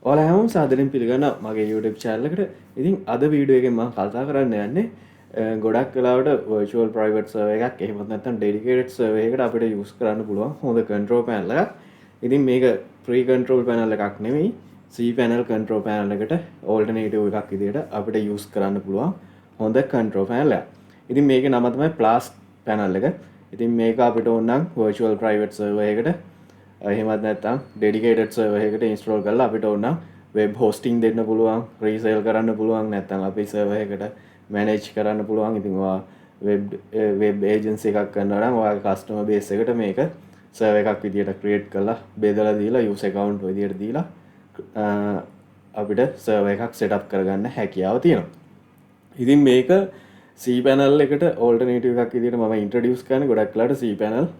ඔයාලා හැමෝම සාදරයෙන් පිළිගන්නවා මගේ YouTube channel එකට. ඉතින් අද වීඩියෝ එකෙන් මම කතා කරන්න යන්නේ ගොඩක් වෙලාවට virtual private server එකක් එහෙමත් නැත්නම් dedicated server එකකට අපිට use කරන්න පුළුවන් හොඳ control panel එකක්. ඉතින් මේක free control panel එකක් නෙමෙයි Cpanel control panel එකට alternative එකක් විදිහට අපිට use කරන්න පුළුවන් හොඳ control panel එකක්. ඉතින් මේකේ නම තමයි Plesk panel එක. ඉතින් මේක අපිට ඕන නම් virtual private server එකකට එහෙමත් නැත්නම් dedicated server එකකට install කරලා අපිට ඕන නම් web hosting දෙන්න පුළුවන්, resell කරන්න පුළුවන්, නැත්නම් අපි server එකට manage කරන්න පුළුවන්. ඉතින් ඔයා web agency එකක් කරනවා නම් ඔයාගේ customer base එකට මේක server එකක් විදියට create කරලා බෙදලා දීලා user account විදියට දීලා අපිට server එකක් set up කරගන්න හැකියාව තියෙනවා. ඉතින් මේක Cpanel එකට alternative එකක් විදියට මම introduce කරන්නේ. ගොඩක් වෙලාවට Cpanel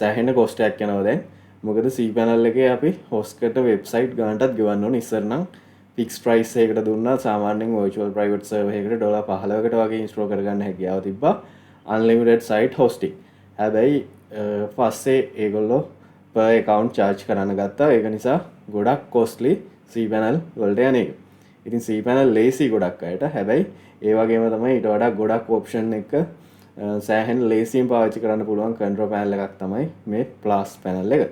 සෑහෙන cost එකක් යනවා දැන්. මොකද Cpanel එකේ අපි host කරන website ගානටත් ගෙවන්න ඕනේ. ඉස්සර නම් fixed price එකකට දුන්නා සාමාන්‍යයෙන් virtual private server එකකට $15කට වගේ install කරගන්න හැකියාව තිබ්බා. unlimited site hosting. හැබැයි පස්සේ ඒගොල්ලෝ per account charge කරන්න ගත්තා. ඒක නිසා ගොඩක් costly Cpanel වලට යන එක. ඉතින් Cpanel lazy ගොඩක් අයට. හැබැයි ඒ වගේම තමයි ඊට වඩා ගොඩක් option එක සෑහෙන lazyයෙන් පාවිච්චි කරන්න පුළුවන් control panel එකක් තමයි මේ Plesk panel එක.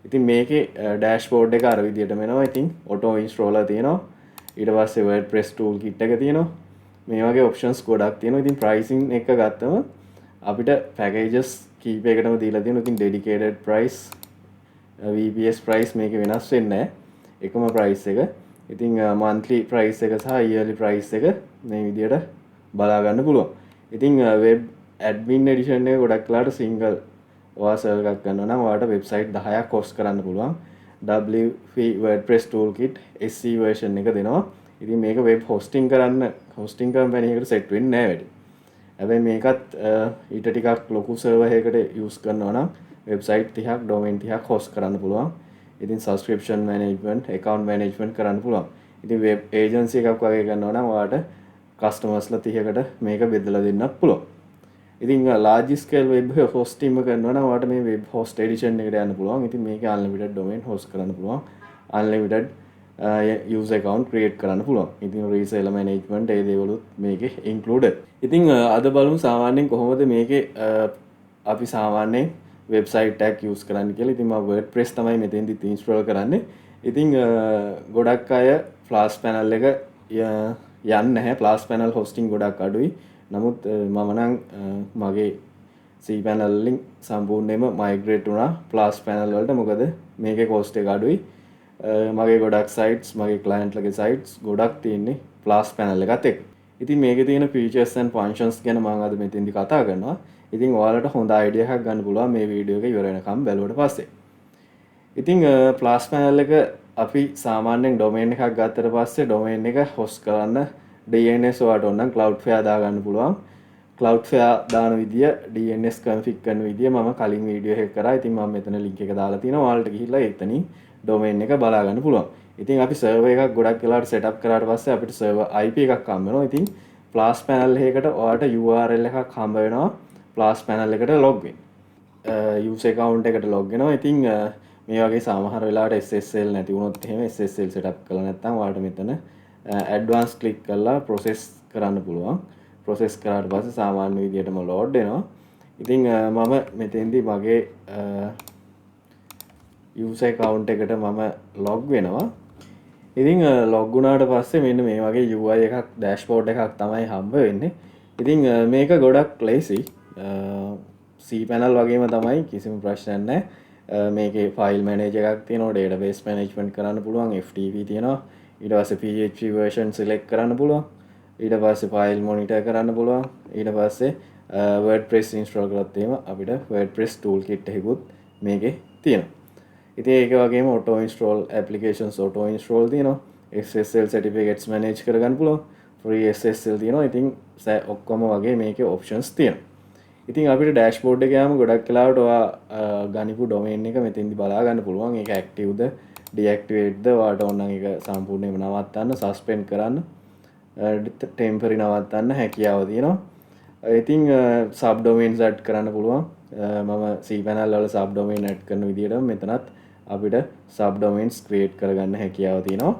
ඉතින් මේකේ dashboard එක අර විදිහටම එනවා. ඉතින් auto installer තියෙනවා. ඊට පස්සේ WordPress toolkit එක තියෙනවා. මේ වගේ options ගොඩක් තියෙනවා. ඉතින් pricing එක ගත්තම අපිට packages කීප එකටම දීලා තියෙනවා. ඉතින් dedicated price, VPS price මේක වෙනස් වෙන්නේ නැහැ. එකම price එක. ඉතින් monthly price එක සහ yearly price එක මේ විදිහට බලා ගන්න පුළුවන්. ඉතින් web admin edition එක ගොඩක් වෙලාවට single ඔයා සර්වර් එකක් ගන්නවා නම් ඔයාලට වෙබ්සයිට් 10ක් host කරන්න පුළුවන්. WP WordPress toolkit SC version එක දෙනවා. ඉතින් මේක web hosting කරන්න hosting company එකකට set වෙන්නේ නැහැ වැඩි. හැබැයි මේකත් ඊට ටිකක් ලොකු සර්වර් එකකට use කරනවා නම් වෙබ්සයිට් 30ක් domain 30ක් host කරන්න පුළුවන්. ඉතින් subscription management, account management කරන්න පුළුවන්. ඉතින් web agency එකක් වගේ කරනවා නම් ඔයාලට customers ලා 30කට මේක බෙදලා දෙන්නත් පුළුවන්. ඉතින් large scale web hosting එක කරනවා නම් ඔයාලට මේ web host edition එකට යන්න පුළුවන්. ඉතින් මේකේ unlimited domain host කරන්න පුළුවන්. unlimited user account create කරන්න පුළුවන්. ඉතින් reseller management ඒ දේවලුත් මේකේ included. ඉතින් අද බලමු සාමාන්‍යයෙන් කොහොමද මේකේ අපි සාමාන්‍යයෙන් website tag use කරන්න කියලා. ඉතින් මම WordPress තමයි මෙතෙන්දි install කරන්නේ. ඉතින් ගොඩක් අය Plesk panel එක යන්නේ නැහැ. Plesk panel hosting ගොඩක් අඩුයි. නමුත් මම නම් මගේ Cpanel වලින් සම්පූර්ණයෙන්ම migrate වුණා Plesk panel වලට. මොකද මේකේ cost එක අඩුයි. මගේ ගොඩක් sites, මගේ client ලගේ sites ගොඩක් තියෙන්නේ Plesk panel එකත් එක්ක. ඉතින් මේකේ තියෙන features and functions ගැන මම අද මෙතෙන්දි කතා කරනවා. ඉතින් ඔයාලට හොඳ idea එකක් ගන්න පුළුවන් මේ වීඩියෝ එක ඉවර වෙනකම් බැලුවට පස්සේ. ඉතින් Plesk panel එක අපි සාමාන්‍යයෙන් domain එකක් ගත්තට පස්සේ domain එක host කරන්න DNS ඔයාලට ඕන නම් Cloudflare දාගන්න පුළුවන්. Cloudflare දාන විදිය DNS config කරන විදිය මම කලින් වීඩියෝ එකක් කරා. ඉතින් මම මෙතන link එක දාලා තියෙනවා. ඔයාලට ගිහිල්ලා එතනින් domain එක බලා ගන්න පුළුවන්. ඉතින් අපි server එකක් ගොඩක් වෙලාවට setup කරාට පස්සේ අපිට server IP එකක් හම්බ වෙනවා. ඉතින් Plesk panel එකකට ඔයාලට URL එකක් හම්බ වෙනවා. Plesk panel එකට log වෙන්න. user account එකට log වෙනවා. ඉතින් මේ වගේ සමහර වෙලාවට SSL නැති වුණොත් එහෙම SSL setup කරලා නැත්නම් ඔයාලට මෙතන advanced click කරලා process කරන්න පුළුවන්. process කරාට පස්සේ සාමාන්‍ය විදිහටම load වෙනවා. ඉතින් මම මෙතෙන්දී මගේ user account එකට මම log වෙනවා. ඉතින් log වුණාට පස්සේ මෙන්න මේ වගේ UI එකක් dashboard එකක් තමයි හම්බ වෙන්නේ. ඉතින් මේක ගොඩක් lazy. Cpanel වගේම තමයි කිසිම ප්‍රශ්නයක් නැහැ. මේකේ file manager එකක් තියෙනවා, database management කරන්න පුළුවන්, FTP තියෙනවා. ඊට පස්සේ PHP version select කරන්න පුළුවන්. ඊට පස්සේ file monitor කරන්න පුළුවන්. ඊට පස්සේ WordPress install කරත් එහෙම අපිට WordPress toolkit එකකුත් මේකේ තියෙනවා. ඉතින් ඒක වගේම auto install applications auto install තියෙනවා. SSL certificates manage කරගන්න පුළුවන්. free SSL තියෙනවා. ඉතින් ඔක්කොම වගේ මේකේ options තියෙනවා. ඉතින් අපිට dashboard එකේ යම ගොඩක් වෙලාවට ඔයා ගනිපු domain එක මෙතෙන්දි බලා ගන්න පුළුවන්. ඒක active ද deactivate ද ඔයාලට ඕන නම් ඒක සම්පූර්ණයෙන්ම නවත්තන්න, suspend කරන්න, temporary නවත්තන්න හැකියාව තියෙනවා. ඉතින් subdomains add කරන්න පුළුවන්. මම Cpanel වල subdomain add කරන විදිහට මෙතනත් අපිට subdomains create කරගන්න හැකියාව තියෙනවා.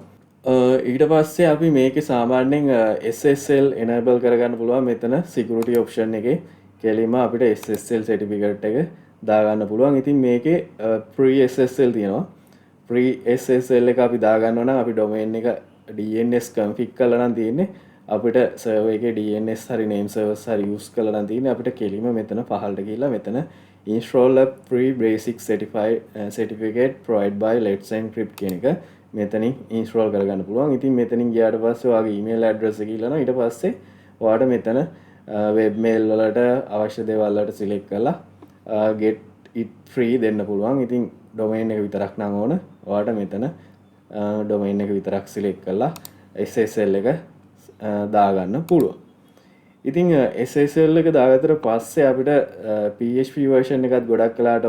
ඊට පස්සේ අපි මේක සාමාන්‍යෙන් SSL එනබල් කරගන්න පුළුවන් මෙතන සිකරටි ඔප්ෂන් එක කෙලීම අපිට SSL සටිපිකට් එක දාගන්න පුළුවන් ඉතින් මේක ප්‍රී SSL තියෙනවා ප්‍රී SSL එක අපි දාගන්නවන අපි ඩොමේන් එක DNS කම්ෆික් කලනම් තියන්නේ අපිට සර්වගේ DNS හරි නේම් සර්වස් හරි යස් කලන තියන අපිට කෙලීම මෙතන පහල්ට කියලා මෙතන install free basic certificate provided by Let's Encrypt කියන එක මෙතනින් ඉන්ස්ට්‍රෝල් කරගන්න පුළුවන් ඉතින් මෙතනින් ගියාට පස්සේ ඔයාගේ ඊමේල් ඇඩ්‍රස් එක ඉල්ලනවා ඊට පස්සේ ඔයාට මෙතන වෙබ් මේල් වලට අවශ්‍ය දේවල් වලට සිලෙක්ට් කරලා get it free දෙන්න පුළුවන් ඉතින් ඩොමේන් එක විතරක් නම් ඕන ඔයාට මෙතන ඩොමේන් එක විතරක් සිලෙක්ට් කරලා SSL එක දාගන්න පුළුවන් ඉතින් SSL එක දාගත්තට පස්සේ අපිට PHP version එකත් ගොඩක් කලාට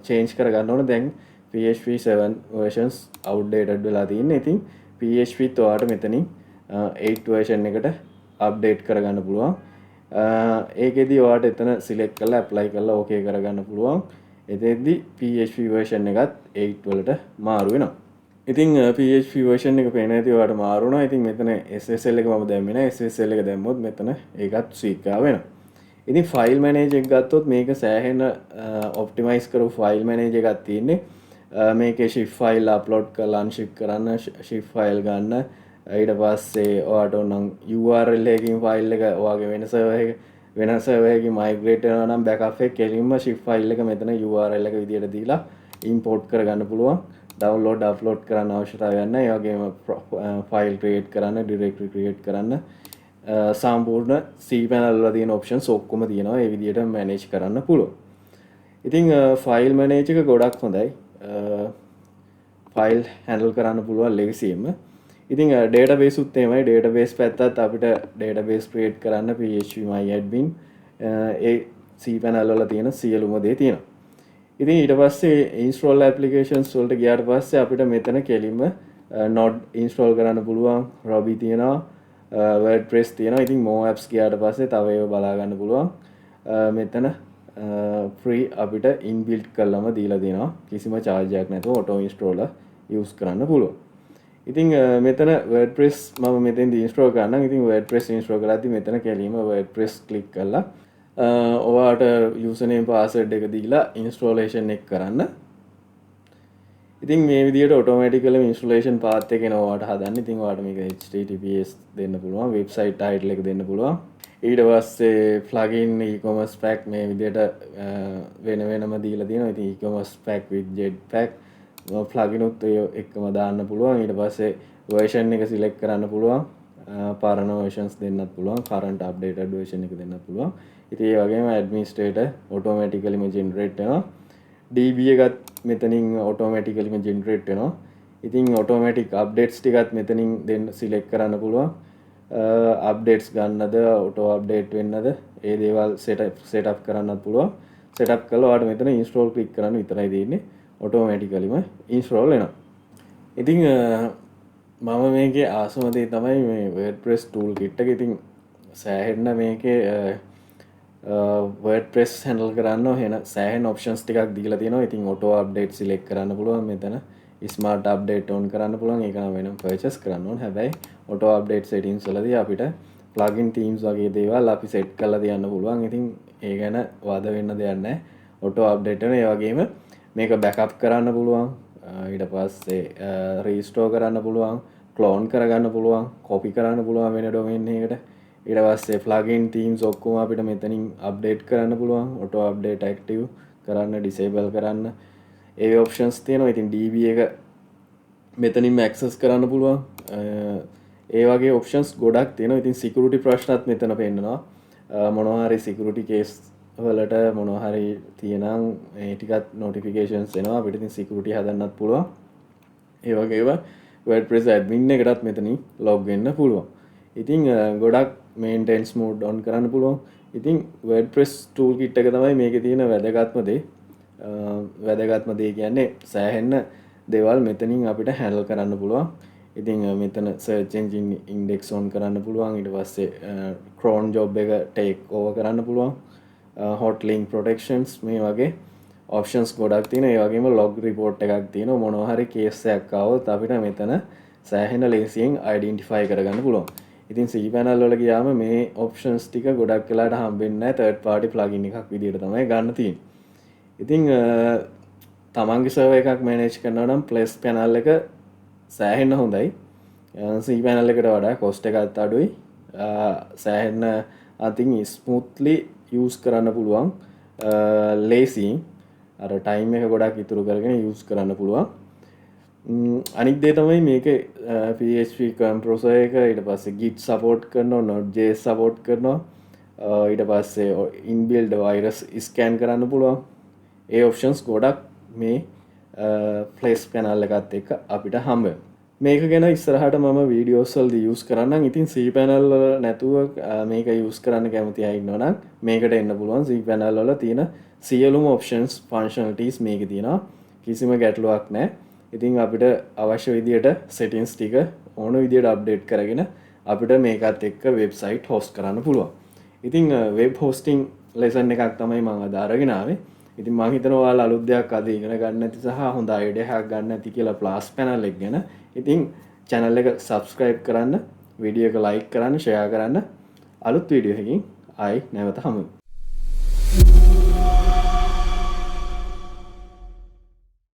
change කරගන්න ඕන දැන් PHP 7 versions outdated වෙලා තියෙන්නේ. ඉතින් PHP ඔයාට මෙතනින් 8 version එකට update කරගන්න පුළුවන්. ඒකෙදි ඔයාට එතන select කරලා apply කරලා okay කරගන්න පුළුවන්. එතෙන්දි PHP version එකත් 8 වලට මාරු වෙනවා. ඉතින් PHP version එක පේන ඇති ඔයාට මාරු වුණා. ඉතින් මෙතන SSL එක මම දැම්මේ නැහැ. SSL එක දැම්මොත් මෙතන ඒකත් ස්වීකා වෙනවා. ඉතින් file manager එක ගත්තොත් මේක සෑහෙන optimize කරපු file manager එකක් තියෙන්නේ. මේක ශිප් ෆයිල් අප්ලෝඩ් කරලා අන්ශිප් කරන්න ශිප් ෆයිල් ගන්න ඊට පස්සේ ඔයාට නම් URL එකකින් ෆයිල් එක ඔයාගේ වෙන සර්වර් එකකින් මයිග්‍රේට් වෙනවා නම් බෑකප් එක කෙලින්ම ශිප් ෆයිල් එක මෙතන URL එක විදියට දීලා ඉම්පෝර්ට් කරගන්න පුළුවන් ඩවුන්ලෝඩ් අප්ලෝඩ් කරන්න අවශ්‍යතාවයක් නැහැ ඒ වගේම ෆයිල් ක්‍රියේට් කරන්න ඩිරෙක්ටරි ක්‍රියේට් කරන්න සම්පූර්ණ Cpanel වල තියෙන ඔප්ෂන්ස් ඔක්කොම තියෙනවා ඒ විදියට මැනේජ් කරන්න පුළුවන් ඉතින් ෆයිල් මැනේජ් එක ගොඩක් හොඳයි ෆයිල් හැන්ඩල් කරන්න පුළුවන් ලේසියෙන්ම ඉතින් ඩේටාබේස් උත් එහෙමයි ඩේටාබේස් පැත්තත් අපිට ඩේටාබේස් ක්‍රියේට් කරන්න PHP myadmin ඒ Cpanel වල තියෙන සියලුම දේ තියෙනවා ඉතින් ඊට පස්සේ ඉන්ස්ටෝල් ඇප්ලිකේෂන්ස් වලට ගියාට පස්සේ අපිට මෙතන කෙලින්ම node ඉන්ස්ටෝල් කරන්න පුළුවන් Ruby තියෙනවා WordPress තියෙනවා ඉතින් more apps ගියාට පස්සේ තව ඒවා බලා ගන්න පුළුවන් මෙතන free අපිට inbuilt කරලම දීලා දෙනවා කිසිම charge එකක් නැතුව auto installer use කරන්න පුළුවන්. ඉතින් මෙතන WordPress මම මෙතෙන්දී install කරනවා. ඉතින් WordPress install කරද්දී මෙතන කෙලින්ම WordPress click කරලා ඔයාට username password එක දීලා installation එක කරන්න. ඉතින් මේ විදිහට automatically installation path එක එනවා ඔයාට හදන්න. ඉතින් ඔයාට මේක https දෙන්න පුළුවන්, website title එක දෙන්න පුළුවන්. ඊට පස්සේ plugin e-commerce pack මේ විදිහට වෙන වෙනම දීලා තියෙනවා. ඉතින් e-commerce pack with jetpack plugin උත් එක්කම දාන්න පුළුවන්. ඊට පස්සේ version එක select කරන්න පුළුවන්. පරණ versions දෙන්නත් පුළුවන්. current updated version එක දෙන්නත් පුළුවන්. ඉතින් ඒ වගේම administrator automatically generate වෙනවා. DB එකත් මෙතනින් automatically generate වෙනවා. ඉතින් automatic updates ටිකත් මෙතනින් දෙන්න select කරන්න පුළුවන්. අප්ඩේට්ස් ගන්නද ඔටෝ අප්ඩේට් වෙන්නද ඒ දේවල් සෙටප් කරන්නත් පුළුවන් සෙටප් කළා ඔයාලට මෙතන ඉන්ස්ටෝල් ක්ලික් කරන්න විතරයි තියෙන්නේ ඔටෝමැටිකලිම ඉන්ස්ටෝල් වෙනවා ඉතින් මම මේකේ ආසම දේ තමයි මේ WordPress tool kit එක ඉතින් සෑහෙන්න මේකේ WordPress handle කරන්න වෙන සෑහෙන options ටිකක් දීලා තියෙනවා ඉතින් ඔටෝ අප්ඩේට් සිලෙක්ට් කරන්න පුළුවන් මෙතන ස්මාර්ට් අප්ඩේට් on කරන්න පුළුවන් ඒක නම් වෙනම පර්චේස් කරන්න ඕන හැබැයි ඔටෝ අප්ඩේට් සෙටින්ග්ස් වලදී අපිට ප්ලගින් තීම්ස් වගේ දේවල් අපි සෙට් කරලා තියන්න පුළුවන් ඉතින් ඒ ගැන වාද වෙන්න දෙයක් නැහැ ඔටෝ අප්ඩේට් වෙන ඒ වගේම මේක බෑකප් කරන්න පුළුවන් ඊට පස්සේ රීස්ටෝර් කරන්න පුළුවන් ක්ලෝන් කරගන්න පුළුවන් කොපි කරන්න පුළුවන් වෙන ඩොමේන් එකකට ඊට පස්සේ ප්ලගින් තීම්ස් ඔක්කොම අපිට මෙතනින් අප්ඩේට් කරන්න පුළුවන් ඔටෝ අප්ඩේට් ඇක්ටිව් කරන්න ඩිසේබල් කරන්න ඒ ඔප්ෂන්ස් තියෙනවා ඉතින් DB එක මෙතනින්ම ඇක්සස් කරන්න පුළුවන් ඒ වගේ ඔප්ෂන්ස් ගොඩක් තියෙනවා ඉතින් සිකියුරිටි ප්‍රශ්නත් මෙතන පෙන්නනවා මොනවා හරි සිකියුරිටි කේස් වලට මොනවා හරි තියෙනම් ඒ ටිකත් නොටිෆිකේෂන්ස් එනවා අපිට ඉතින් සිකියුරිටි හදන්නත් පුළුවන් ඒ වගේම WordPress admin එකටත් මෙතනින් log වෙන්න පුළුවන් ඉතින් ගොඩක් maintenance mode on කරන්න පුළුවන් ඉතින් WordPress tool kit එක තමයි මේකේ තියෙන වැදගත්ම දේ වැදගත්ම දේ කියන්නේ සෑහෙන්න දේවල් මෙතනින් අපිට handle කරන්න පුළුවන්. ඉතින් මෙතන search engine index on කරන්න පුළුවන්. ඊට පස්සේ cron job එක take over කරන්න පුළුවන්. hot link protections මේ වගේ options ගොඩක් තියෙනවා. ඒ වගේම log report එකක් තියෙනවා. මොනවා හරි case එකක් ආවොත් අපිට මෙතන සෑහෙන ලේසියෙන් අයිඩෙන්ටිෆයි කරගන්න පුළුවන්. ඉතින් Cpanel වල ගියාම මේ ඔප්ෂන්ස් ටික ගොඩක් වෙලාට හම්බෙන්නේ නැහැ. third party plugin එකක් විදිහට තමයි ගන්න තියෙන්නේ. ඉතින් තමන්ගේ සර්වර් එකක් මැනේජ් කරනවා නම් Plesk panel එක සෑහෙන්න හොඳයි. Cpanel එකට වඩා cost එකත් අඩුයි. සෑහෙන්න අතින් ස්මූත්ලි යූස් කරන්න පුළුවන්. ලේසියෙන් අර ටයිම් එක ගොඩක් ඉතුරු කරගෙන යූස් කරන්න පුළුවන්. අනික් දේ තමයි මේක PHP කම්ප්‍රොසර් එක ඊට පස්සේ Git සපෝට් කරනවා Node.js සපෝට් කරනවා ඊට පස්සේ ඉන්බිල්ඩ් වෛරස් ස්කෑන් කරන්න පුළුවන්. ඒ ඔප්ෂන්ස් ගොඩක් මේ Plesk panel එකත් එක්ක අපිට හම්බ වෙනවා. මේක ගැන ඉස්සරහට මම වීඩියෝස් වලදී යූස් කරන්නම්. ඉතින් Cpanel වල නැතුව මේක යූස් කරන්න කැමති අය ඉන්නවා නම් මේකට එන්න පුළුවන්. Cpanel වල තියෙන සියලුම ඔප්ෂන්ස් ෆන්ක්ෂනලිටීස් මේකේ තියෙනවා. කිසිම ගැටලුවක් නැහැ. ඉතින් අපිට අවශ්‍ය විදියට settings ටික ඕන විදියට අප්ඩේට් කරගෙන අපිට මේකත් එක්ක වෙබ්සයිට් හොස්ට් කරන්න පුළුවන්. ඉතින් වෙබ් හොස්ටිං ලෙසන් එකක් තමයි මම අද අරගෙන ආවේ. ඉතින් මම හිතනවා ඔයාලා අලුත් දෙයක් අද ඉගෙන ගන්න නැති සහ හොඳ අයිඩියා එකක් ගන්න නැති කියලා Plesk panel එක ගැන. ඉතින් channel එක subscribe කරන්න, වීඩියෝ එක like කරන්න, share කරන්න. අලුත් වීඩියෝ එකකින් ආයි නැවත හමුවෙමු.